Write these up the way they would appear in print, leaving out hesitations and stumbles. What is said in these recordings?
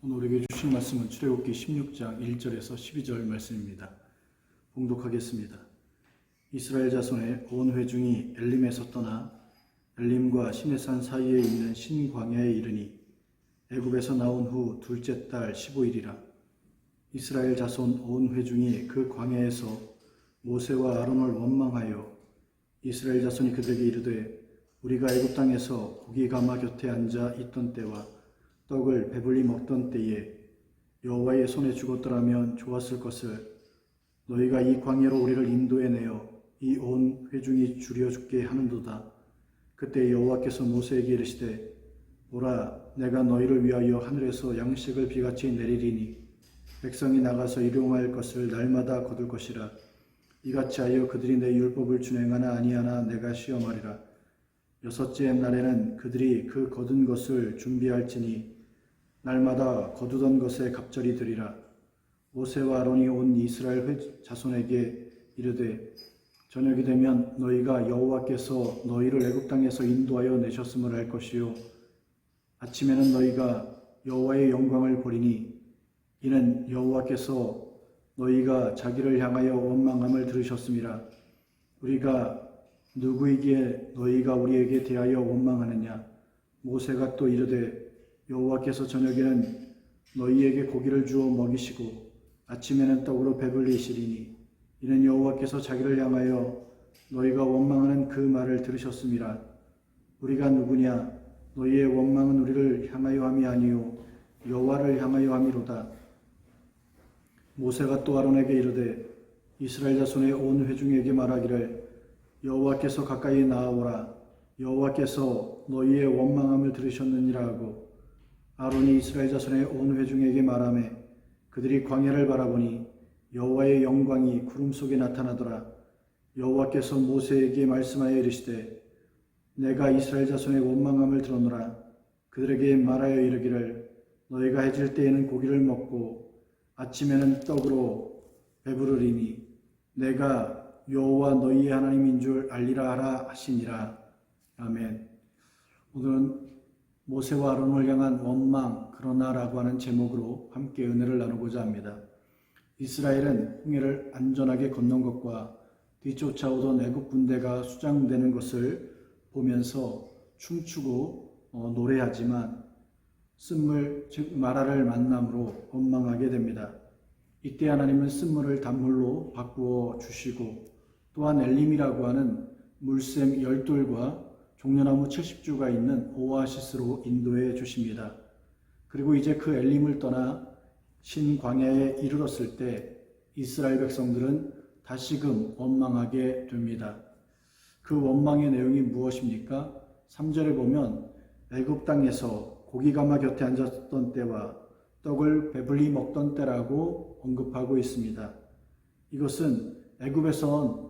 오늘 우리에게 주신 말씀은 출애굽기 16장 1절에서 12절 말씀입니다. 봉독하겠습니다. 이스라엘 자손의 온 회중이 엘림에서 떠나 엘림과 시내산 사이에 있는 신광야에 이르니 애굽에서 나온 후 둘째 달 15일이라. 이스라엘 자손 온 회중이 그 광야에서 모세와 아론을 원망하여 이스라엘 자손이 그들에게 이르되 우리가 애굽 땅에서 고기 가마 곁에 앉아 있던 때와 떡을 배불리 먹던 때에 여호와의 손에 죽었더라면 좋았을 것을 너희가 이 광야로 우리를 인도해내어 이 온 회중이 줄여 죽게 하는도다. 그때 여호와께서 모세에게 이르시되 보라, 내가 너희를 위하여 하늘에서 양식을 비같이 내리리니 백성이 나가서 일용할 것을 날마다 거둘 것이라. 이같이 하여 그들이 내 율법을 준행하나 아니하나 내가 시험하리라. 여섯째 날에는 그들이 그 거둔 것을 준비할지니 날마다 거두던 것에 갑절이 되리라. 모세와 아론이 온 이스라엘 자손에게 이르되 저녁이 되면 너희가 여호와께서 너희를 애굽 땅에서 인도하여 내셨음을 알 것이요 아침에는 너희가 여호와의 영광을 보리니 이는 여호와께서 너희가 자기를 향하여 원망함을 들으셨음이라. 우리가 누구이기에 너희가 우리에게 대하여 원망하느냐. 모세가 또 이르되 여호와께서 저녁에는 너희에게 고기를 주어 먹이시고 아침에는 떡으로 배불리시리니 이는 여호와께서 자기를 향하여 너희가 원망하는 그 말을 들으셨음이라. 우리가 누구냐. 너희의 원망은 우리를 향하여 함이 아니요 여호와를 향하여 함이로다. 모세가 또 아론에게 이르되 이스라엘 자손의 온 회중에게 말하기를 여호와께서 가까이 나아오라. 여호와께서 너희의 원망함을 들으셨느니라 하고 아론이 이스라엘 자손의 온 회중에게 말하매 그들이 광야를 바라보니 여호와의 영광이 구름 속에 나타나더라. 여호와께서 모세에게 말씀하여 이르시되 내가 이스라엘 자손의 원망함을 들었노라. 그들에게 말하여 이르기를 너희가 해질 때에는 고기를 먹고 아침에는 떡으로 배부르리니 내가 여호와 너희의 하나님인 줄 알리라 하라 하시니라. 아멘. 오늘은 모세와 아론을 향한 원망 그러나라고 하는 제목으로 함께 은혜를 나누고자 합니다. 이스라엘은 홍해를 안전하게 건넌 것과 뒤쫓아오던 애국 군대가 수장되는 것을 보면서 춤추고 노래하지만 쓴물 즉 마라를 만남으로 원망하게 됩니다. 이때 하나님은 쓴물을 단물로 바꾸어 주시고 또한 엘림이라고 하는 물샘 10돌과 종려나무 70주가 있는 오아시스로 인도해 주십니다. 그리고 이제 그 엘림을 떠나 신광야에 이르렀을 때 이스라엘 백성들은 다시금 원망하게 됩니다. 그 원망의 내용이 무엇입니까? 3절에 보면 애굽 땅에서 고기 가마 곁에 앉았던 때와 떡을 배불리 먹던 때라고 언급하고 있습니다. 이것은 애굽에선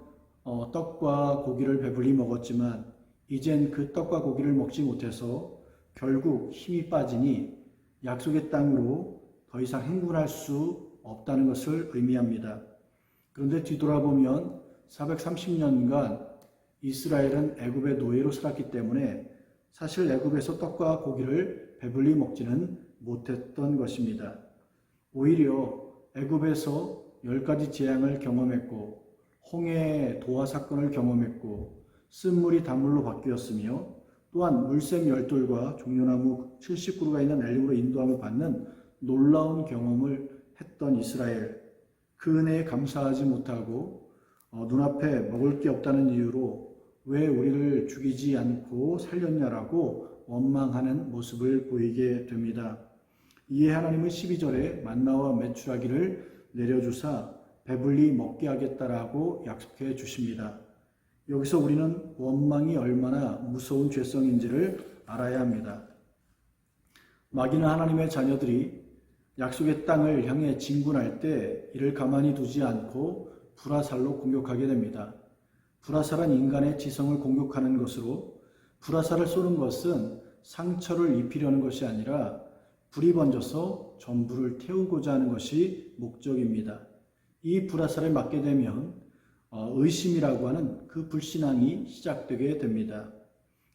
떡과 고기를 배불리 먹었지만 이젠 그 떡과 고기를 먹지 못해서 결국 힘이 빠지니 약속의 땅으로 더 이상 행군할 수 없다는 것을 의미합니다. 그런데 뒤돌아보면 430년간 이스라엘은 애굽의 노예로 살았기 때문에 사실 애굽에서 떡과 고기를 배불리 먹지는 못했던 것입니다. 오히려 애굽에서 10가지 재앙을 경험했고 홍해 도화 사건을 경험했고 쓴물이 단물로 바뀌었으며 또한 물샘 10돌과 종려나무 70그루가 있는 엘림으로 인도함을 받는 놀라운 경험을 했던 이스라엘. 그 은혜에 감사하지 못하고 눈앞에 먹을 게 없다는 이유로 왜 우리를 죽이지 않고 살렸냐라고 원망하는 모습을 보이게 됩니다. 이에 하나님은 12절에 만나와 메추라기를 내려주사 배불리 먹게 하겠다라고 약속해 주십니다. 여기서 우리는 원망이 얼마나 무서운 죄성인지를 알아야 합니다. 마귀는 하나님의 자녀들이 약속의 땅을 향해 진군할 때 이를 가만히 두지 않고 불화살로 공격하게 됩니다. 불화살은 인간의 지성을 공격하는 것으로 불화살을 쏘는 것은 상처를 입히려는 것이 아니라 불이 번져서 전부를 태우고자 하는 것이 목적입니다. 이 불화살에 맞게 되면 의심이라고 하는 그 불신앙이 시작되게 됩니다.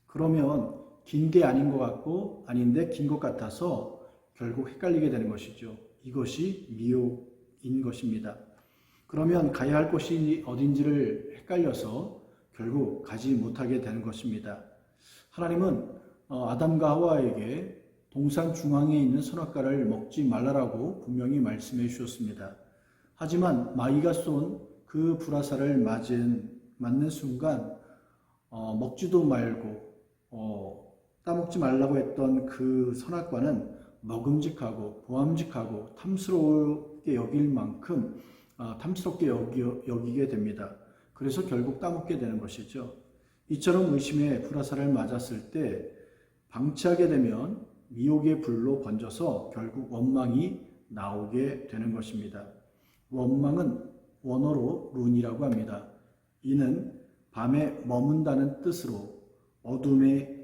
그러면 긴 게 아닌 것 같고 아닌데 긴 것 같아서 결국 헷갈리게 되는 것이죠. 이것이 미혹인 것입니다. 그러면 가야 할 곳이 어딘지를 헷갈려서 결국 가지 못하게 되는 것입니다. 하나님은 아담과 하와에게 동산 중앙에 있는 선악과를 먹지 말라라고 분명히 말씀해 주셨습니다. 하지만 마귀가 쏜 그 불화살을 맞는 순간 먹지도 말고 따먹지 말라고 했던 그 선악과는 먹음직하고 보암직하고 탐스럽게 여길 만큼 탐스럽게 여기게 됩니다. 그래서 결국 따먹게 되는 것이죠. 이처럼 의심의 불화살을 맞았을 때 방치하게 되면 미혹의 불로 번져서 결국 원망이 나오게 되는 것입니다. 원망은 원어로 룬이라고 합니다. 이는 밤에 머문다는 뜻으로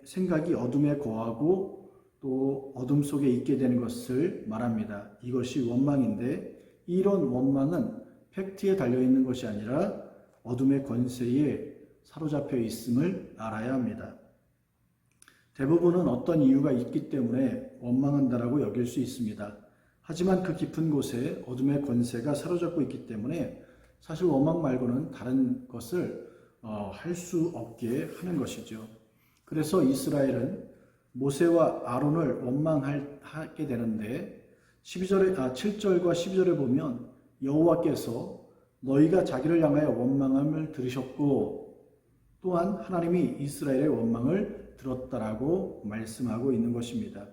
생각이 어둠에 거하고 또 어둠 속에 있게 되는 것을 말합니다. 이것이 원망인데 이런 원망은 팩트에 달려있는 것이 아니라 어둠의 권세에 사로잡혀 있음을 알아야 합니다. 대부분은 어떤 이유가 있기 때문에 원망한다라고 여길 수 있습니다. 하지만 그 깊은 곳에 어둠의 권세가 사로잡고 있기 때문에 사실 원망 말고는 다른 것을 할 수 없게 하는 것이죠. 그래서 이스라엘은 모세와 아론을 원망하게 되는데 7절과 12절에 보면 여호와께서 너희가 자기를 향하여 원망함을 들으셨고 또한 하나님이 이스라엘의 원망을 들었다라고 말씀하고 있는 것입니다.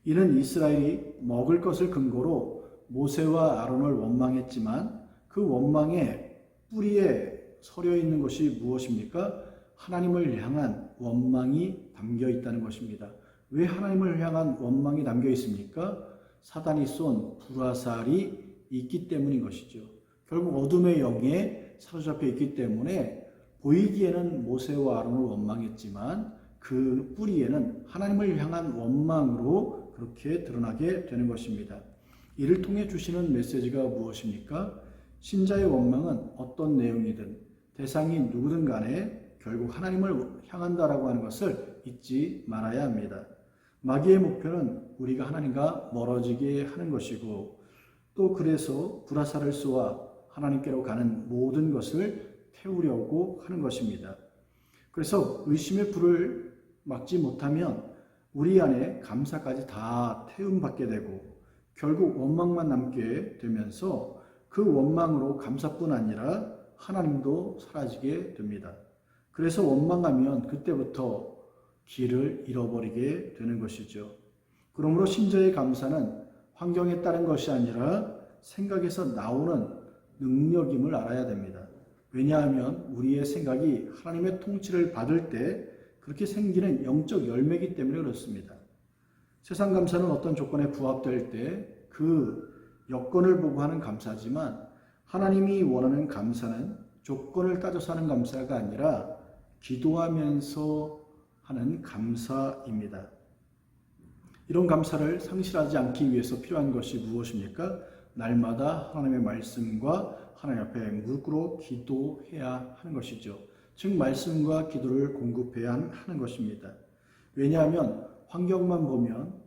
이는 이스라엘이 먹을 것을 근거로 모세와 아론을 원망했지만 그 원망의 뿌리에 서려 있는 것이 무엇입니까? 하나님을 향한 원망이 담겨 있다는 것입니다. 왜 하나님을 향한 원망이 담겨 있습니까? 사단이 쏜 불화살이 있기 때문인 것이죠. 결국 어둠의 영에 사로잡혀 있기 때문에 보이기에는 모세와 아론을 원망했지만 그 뿌리에는 하나님을 향한 원망으로 그렇게 드러나게 되는 것입니다. 이를 통해 주시는 메시지가 무엇입니까? 신자의 원망은 어떤 내용이든 대상이 누구든 간에 결국 하나님을 향한다라고 하는 것을 잊지 말아야 합니다. 마귀의 목표는 우리가 하나님과 멀어지게 하는 것이고 또 그래서 불화살을 쏘아 하나님께로 가는 모든 것을 태우려고 하는 것입니다. 그래서 의심의 불을 막지 못하면 우리 안에 감사까지 다 태움받게 되고 결국 원망만 남게 되면서 그 원망으로 감사뿐 아니라 하나님도 사라지게 됩니다. 그래서 원망하면 그때부터 길을 잃어버리게 되는 것이죠. 그러므로 신자의 감사는 환경에 따른 것이 아니라 생각에서 나오는 능력임을 알아야 됩니다. 왜냐하면 우리의 생각이 하나님의 통치를 받을 때 그렇게 생기는 영적 열매이기 때문에 그렇습니다. 세상 감사는 어떤 조건에 부합될 때 그 여건을 보고 하는 감사지만 하나님이 원하는 감사는 조건을 따져서 하는 감사가 아니라 기도하면서 하는 감사입니다. 이런 감사를 상실하지 않기 위해서 필요한 것이 무엇입니까? 날마다 하나님의 말씀과 하나님 앞에 무릎 꿇어 기도해야 하는 것이죠. 즉 말씀과 기도를 공급해야 하는 것입니다. 왜냐하면 환경만 보면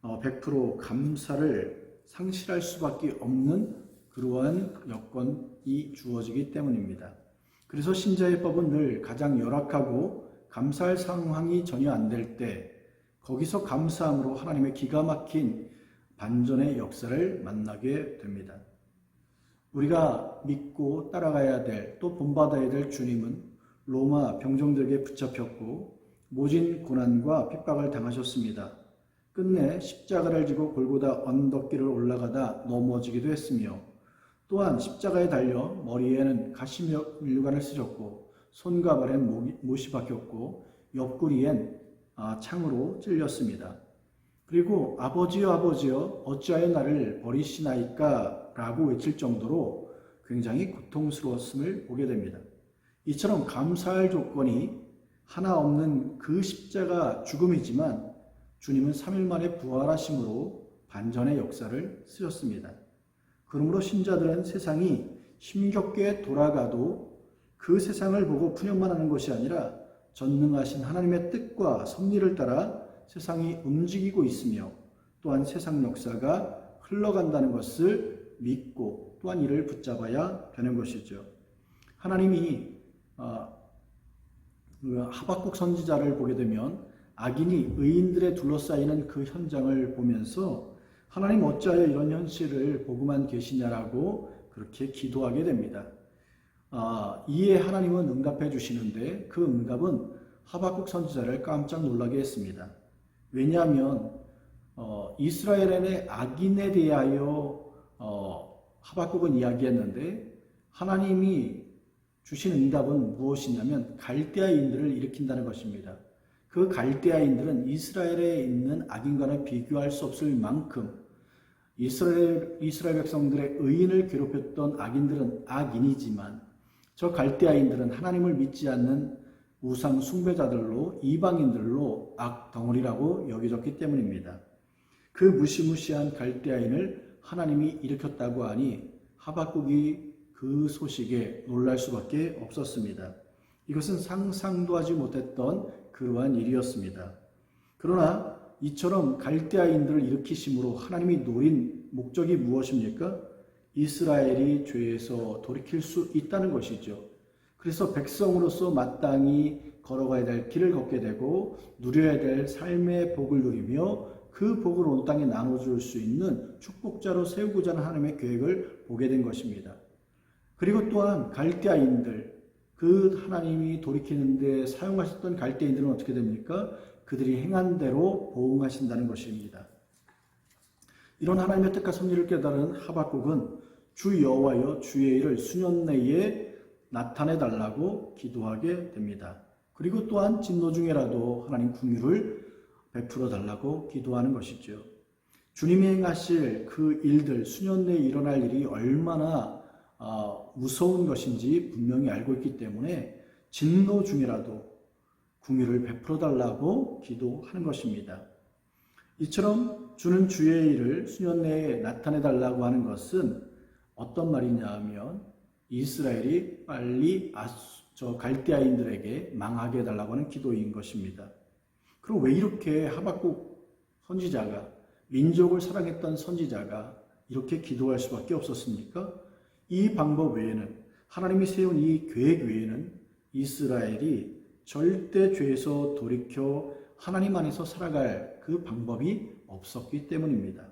100% 감사를 상실할 수밖에 없는 그러한 여건이 주어지기 때문입니다. 그래서 신자의 법은 늘 가장 열악하고 감사할 상황이 전혀 안 될 때 거기서 감사함으로 하나님의 기가 막힌 반전의 역사를 만나게 됩니다. 우리가 믿고 따라가야 될 또 본받아야 될 주님은 로마 병정들에게 붙잡혔고 모진 고난과 핍박을 당하셨습니다. 끝내 십자가를 지고 골고다 언덕길을 올라가다 넘어지기도 했으며 또한 십자가에 달려 머리에는 가시면류관을 쓰셨고 손과 발엔 못이 박혔고 옆구리엔 창으로 찔렸습니다. 그리고 아버지여 아버지여 어찌하여 나를 버리시나이까 라고 외칠 정도로 굉장히 고통스러웠음을 보게 됩니다. 이처럼 감사할 조건이 하나 없는 그 십자가 죽음이지만 주님은 3일 만에 부활하심으로 반전의 역사를 쓰셨습니다. 그러므로 신자들은 세상이 힘겹게 돌아가도 그 세상을 보고 푸념만 하는 것이 아니라 전능하신 하나님의 뜻과 섭리를 따라 세상이 움직이고 있으며 또한 세상 역사가 흘러간다는 것을 믿고 또한 이를 붙잡아야 되는 것이죠. 하나님이 하박국 선지자를 보게 되면 악인이 의인들에 둘러싸이는 그 현장을 보면서 하나님 어찌하여 이런 현실을 보고만 계시냐라고 그렇게 기도하게 됩니다. 이에 하나님은 응답해 주시는데 그 응답은 하박국 선지자를 깜짝 놀라게 했습니다. 왜냐하면 이스라엘의 악인에 대하여 하박국은 이야기했는데 하나님이 주신 응답은 무엇이냐면 갈대아인들을 일으킨다는 것입니다. 그 갈대아인들은 이스라엘에 있는 악인과는 비교할 수 없을 만큼 이스라엘 백성들의 의인을 괴롭혔던 악인들은 악인이지만 저 갈대아인들은 하나님을 믿지 않는 우상 숭배자들로 이방인들로 악덩어리라고 여겨졌기 때문입니다. 그 무시무시한 갈대아인을 하나님이 일으켰다고 하니 하박국이 그 소식에 놀랄 수밖에 없었습니다. 이것은 상상도 하지 못했던 그러한 일이었습니다. 그러나 이처럼 갈대아인들을 일으키심으로 하나님이 노린 목적이 무엇입니까? 이스라엘이 죄에서 돌이킬 수 있다는 것이죠. 그래서 백성으로서 마땅히 걸어가야 될 길을 걷게 되고 누려야 될 삶의 복을 누리며 그 복을 온 땅에 나눠줄 수 있는 축복자로 세우고자 하는 하나님의 계획을 보게 된 것입니다. 그리고 또한 갈대아인들, 그 하나님이 돌이키는 데 사용하셨던 갈대인들은 어떻게 됩니까? 그들이 행한 대로 보응하신다는 것입니다. 이런 하나님의 뜻과 섭리를 깨달은 하박국은 주 여호와여 주의 일을 수년 내에 나타내 달라고 기도하게 됩니다. 그리고 또한 진노 중에라도 하나님 긍휼을 베풀어 달라고 기도하는 것이죠. 주님이 행하실 그 일들, 수년 내에 일어날 일이 얼마나 무서운 것인지 분명히 알고 있기 때문에 진노 중이라도 긍휼을 베풀어 달라고 기도하는 것입니다. 이처럼 주는 주의 일을 수년 내에 나타내 달라고 하는 것은 어떤 말이냐 하면 이스라엘이 빨리 저 갈대아인들에게 망하게 해달라고 하는 기도인 것입니다. 그럼 왜 이렇게 하박국 선지자가, 민족을 사랑했던 선지자가 이렇게 기도할 수밖에 없었습니까? 이 방법 외에는, 하나님이 세운 이 계획 외에는 이스라엘이 절대 죄에서 돌이켜 하나님 안에서 살아갈 그 방법이 없었기 때문입니다.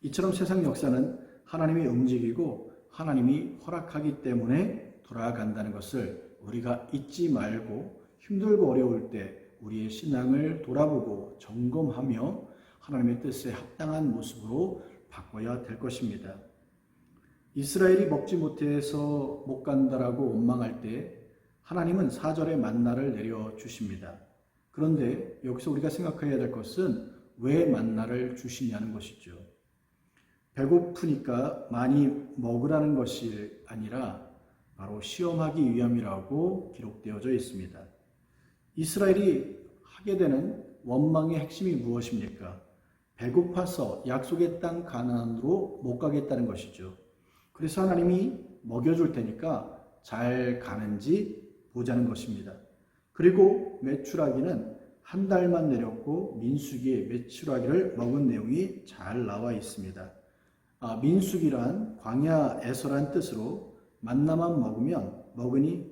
이처럼 세상 역사는 하나님이 움직이고 하나님이 허락하기 때문에 돌아간다는 것을 우리가 잊지 말고 힘들고 어려울 때 우리의 신앙을 돌아보고 점검하며 하나님의 뜻에 합당한 모습으로 바꿔야 될 것입니다. 이스라엘이 먹지 못해서 못 간다라고 원망할 때 하나님은 4절에 만나를 내려주십니다. 그런데 여기서 우리가 생각해야 될 것은 왜 만나를 주시냐는 것이죠. 배고프니까 많이 먹으라는 것이 아니라 바로 시험하기 위함이라고 기록되어져 있습니다. 이스라엘이 하게 되는 원망의 핵심이 무엇입니까? 배고파서 약속의 땅 가나안으로 못 가겠다는 것이죠. 그래서 하나님이 먹여줄 테니까 잘 가는지 보자는 것입니다. 그리고 메추라기는 한 달만 내렸고 민수기에 메추라기를 먹은 내용이 잘 나와 있습니다. 민수기란 광야에서란 뜻으로 만나만 먹으면 먹으니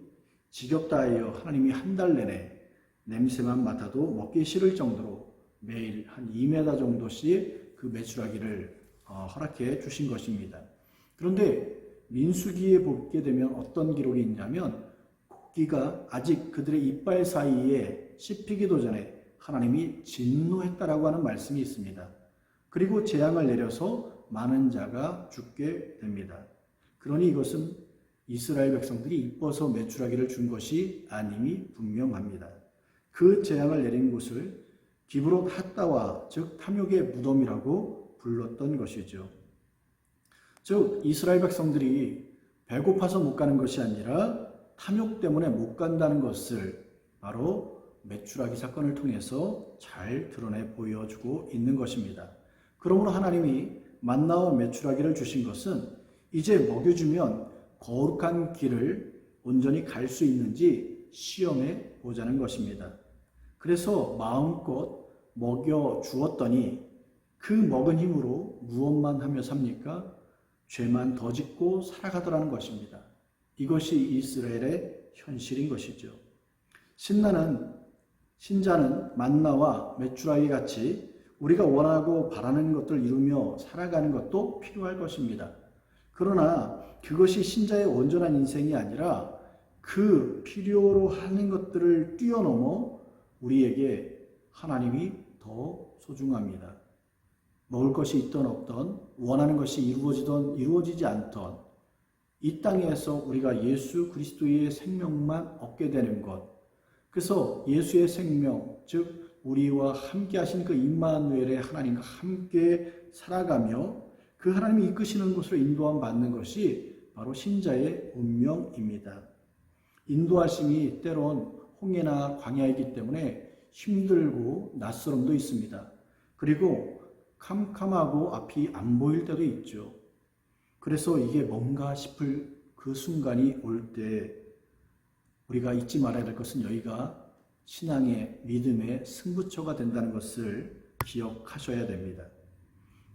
지겹다 하여 하나님이 한 달 내내 냄새만 맡아도 먹기 싫을 정도로 매일 한 2m 정도씩 그 메추라기를 허락해 주신 것입니다. 그런데 민수기에 보게 되면 어떤 기록이 있냐면 고기가 아직 그들의 이빨 사이에 씹히기도 전에 하나님이 진노했다라고 하는 말씀이 있습니다. 그리고 재앙을 내려서 많은 자가 죽게 됩니다. 그러니 이것은 이스라엘 백성들이 이뻐서 메추라기를 준 것이 아님이 분명합니다. 그 재앙을 내린 곳을 기브롯 핫다와 즉 탐욕의 무덤이라고 불렀던 것이죠. 즉 이스라엘 백성들이 배고파서 못 가는 것이 아니라 탐욕 때문에 못 간다는 것을 바로 메추라기 사건을 통해서 잘 드러내 보여주고 있는 것입니다. 그러므로 하나님이 만나와 메추라기를 주신 것은 이제 먹여주면 거룩한 길을 온전히 갈 수 있는지 시험해 보자는 것입니다. 그래서 마음껏 먹여 주었더니 그 먹은 힘으로 무엇만 하며 삽니까? 죄만 더 짓고 살아가더라는 것입니다. 이것이 이스라엘의 현실인 것이죠. 신자는 만나와 메추라기 같이 우리가 원하고 바라는 것들을 이루며 살아가는 것도 필요할 것입니다. 그러나 그것이 신자의 온전한 인생이 아니라 그 필요로 하는 것들을 뛰어넘어 우리에게 하나님이 더 소중합니다. 먹을 것이 있던 없던, 원하는 것이 이루어지던 이루어지지 않던 이 땅에서 우리가 예수 그리스도의 생명만 얻게 되는 것, 그래서 예수의 생명, 즉 우리와 함께 하신 그 임마누엘의 하나님과 함께 살아가며 그 하나님이 이끄시는 곳으로 인도함 받는 것이 바로 신자의 운명입니다. 인도하심이 때론 홍해나 광야이기 때문에 힘들고 낯설음도 있습니다. 그리고 캄캄하고 앞이 안 보일 때도 있죠. 그래서 이게 뭔가 싶을 그 순간이 올 때 우리가 잊지 말아야 될 것은 여기가 신앙의 믿음의 승부처가 된다는 것을 기억하셔야 됩니다.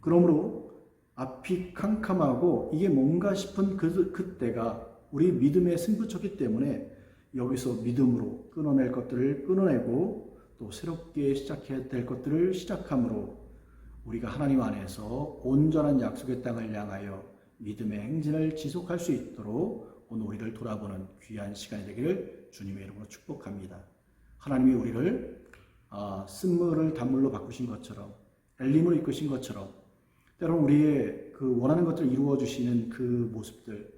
그러므로 앞이 캄캄하고 이게 뭔가 싶은 그때가 우리 믿음의 승부처이기 때문에 여기서 믿음으로 끊어낼 것들을 끊어내고 또 새롭게 시작해야 될 것들을 시작함으로 우리가 하나님 안에서 온전한 약속의 땅을 향하여 믿음의 행진을 지속할 수 있도록 오늘 우리를 돌아보는 귀한 시간이 되기를 주님의 이름으로 축복합니다. 하나님이 우리를 쓴물을 단물로 바꾸신 것처럼 엘림으로 이끄신 것처럼 때로는 우리의 그 원하는 것들을 이루어 주시는 그 모습들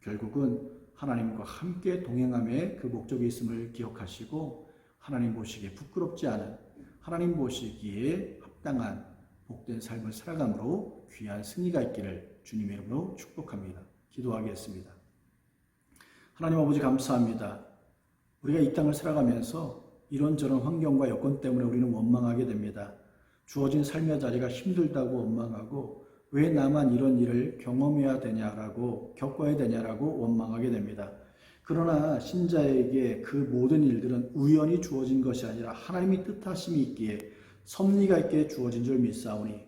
결국은 하나님과 함께 동행함의 그 목적이 있음을 기억하시고 하나님 보시기에 부끄럽지 않은 하나님 보시기에 합당한 복된 삶을 살아감으로 귀한 승리가 있기를 주님의 이름으로 축복합니다. 기도하겠습니다. 하나님 아버지 감사합니다. 우리가 이 땅을 살아가면서 이런저런 환경과 여건 때문에 우리는 원망하게 됩니다. 주어진 삶의 자리가 힘들다고 원망하고 왜 나만 이런 일을 경험해야 되냐라고 겪어야 되냐라고 원망하게 됩니다. 그러나 신자에게 그 모든 일들은 우연히 주어진 것이 아니라 하나님의 뜻하심이 있기에 섭리가 있게 주어진 줄 믿사오니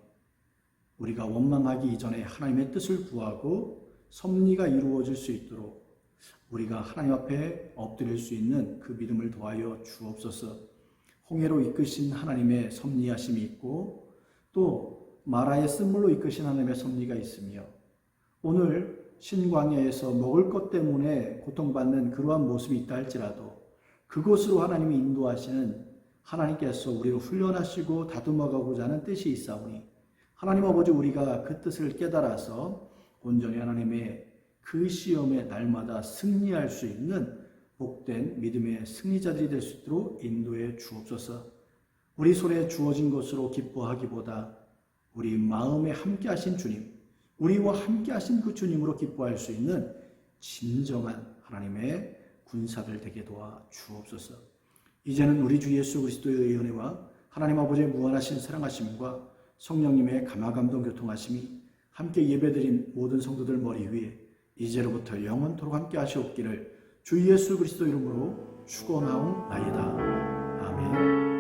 우리가 원망하기 이전에 하나님의 뜻을 구하고 섭리가 이루어질 수 있도록 우리가 하나님 앞에 엎드릴 수 있는 그 믿음을 도하여 주옵소서. 홍해로 이끄신 하나님의 섭리하심이 있고 또 마라의 쓴물로 이끄신 하나님의 섭리가 있으며 오늘 신광야에서 먹을 것 때문에 고통받는 그러한 모습이 있다 할지라도 그곳으로 하나님이 인도하시는 하나님께서 우리를 훈련하시고 다듬어가고자 하는 뜻이 있사오니 하나님 아버지 우리가 그 뜻을 깨달아서 온전히 하나님의 그 시험에 날마다 승리할 수 있는 복된 믿음의 승리자들이 될 수 있도록 인도해 주옵소서. 우리 손에 주어진 것으로 기뻐하기보다 우리 마음에 함께 하신 주님, 우리와 함께 하신 그 주님으로 기뻐할 수 있는 진정한 하나님의 군사들 되게 도와 주옵소서. 이제는 우리 주 예수 그리스도의 은혜와 하나님 아버지의 무한하신 사랑하심과 성령님의 감화감동 교통하심이 함께 예배드린 모든 성도들 머리 위에 이제로부터 영원토록 함께 하시옵기를 주 예수 그리스도 이름으로 축원하옵나이다. 아멘.